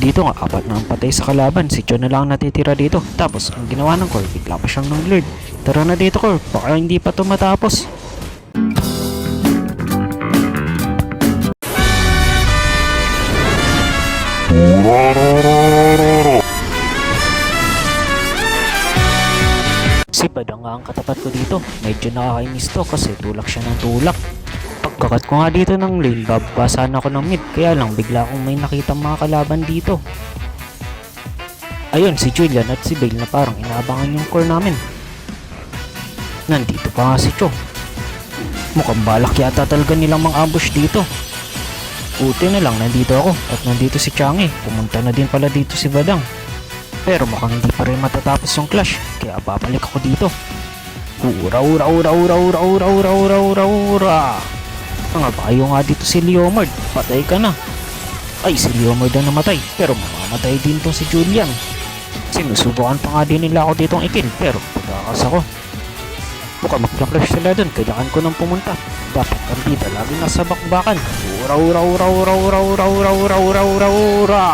Dito nga, apat na ang patay sa kalaban. Si Chon na lang ang natitira dito. Tapos, ang ginawa ng Core, bigla pa siyang ng Lord. Tara na dito, Core. Baka hindi pa ito matapos. Si Badang nga ang katapat ko dito. Medyo nakakainis to kasi tulak siya ng tulak. Pagkakat ko nga dito ng lane, bababa ako ng mid. Kaya lang bigla akong may nakita mga kalaban dito. Ayun, si Julian at si Bale na parang inaabangan yung core namin. Nandito pa nga si Cho. Mukhang balak yata talaga nilang mang-ambush dito. Buti na lang nandito ako at nandito si Changi. Pumunta na din pala dito si Badang. Pero mukhang hindi pa rin matatapos yung clash, kaya babalik ako dito. Ura ura ura ura ura ura ura ura ura ura. Nga bayo nga dito si Leomord, patay ka na. Ay, si Leomord na namatay, pero mamamatay din to si Julian. Sinusubukan pa nga din nila ako ditong ikin, pero pagkakas ako. Mukhang magpa-clash sila dun, kailangan ko nang pumunta. Dapat ang bida lagi nasa bakbakan. Ura ura ura ura ura ura ura ura ura ura ura.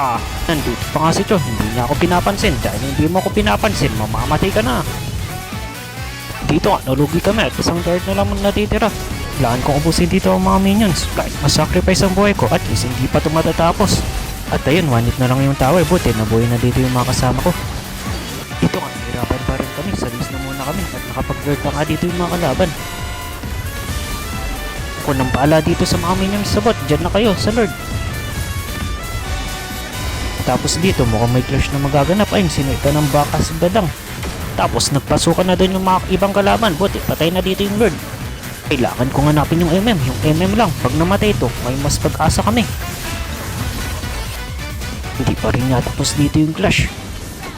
Nandito pa nga si Cho, hindi niya ako pinapansin. Dahil hindi mo ako pinapansin, mamamatay ka na. Dito nga, nalugi kami at isang guard na lang natitira. Kailangan kong ubusin dito ang mga minions. Kahit masacrifice ang buhay ko, at least hindi pa ito matatapos. At ayun, 1 hit na lang yung tower. Buti, nabuhay na dito yung mga kasama ko. Dito nga, hirapan pa rin kami. Salis na muna kami at nakapag-guard pa nga dito yung mga kalaban. Kung nang baala dito sa mga minions sa bot, dyan na kayo, sa Lord. Tapos dito mukhang may clash na magaganap. Ayun, sinuita ng baka si Badang. Tapos nagpasukan na doon yung mga ibang kalaban. Buti patay na dito yung Lord. Kailangan kong hanapin yung MM. Yung MM lang, pag namatay ito, may mas pag-asa kami. Hindi pa rin natapos dito yung clash.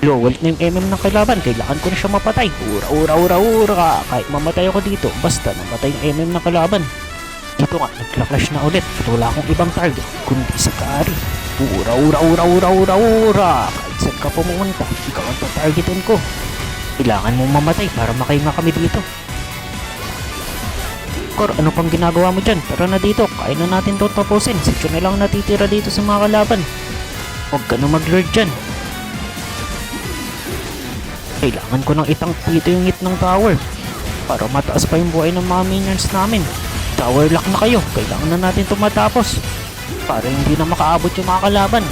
Low wealth na yung MM ng kalaban. Kailangan ko na siya mapatay. Ura ura ura ura. Kahit mamatay ako dito, basta namatay yung MM ng kalaban. Dito nga, nagla-clash na ulit. At wala akong ibang target kundi sa Kaari. Ura ura ura ura ura ura. Kahit saan ka pumunta, ikaw ang tatargetin ko. Kailangan mong mamatay para makahinga kami dito. Core, ano pang ginagawa mo dyan? Tara na dito, kaya na natin ito tapusin. Si Cho na lang natitira dito sa mga kalaban. Huwag ka na mag-lord dyan. Kailangan ko nang itang dito yung hit ng tower para mataas pa yung buhay ng mga minions namin. Tower lock na kayo, kailangan na natin ito matapos para hindi na makaabot yung mga kalaban.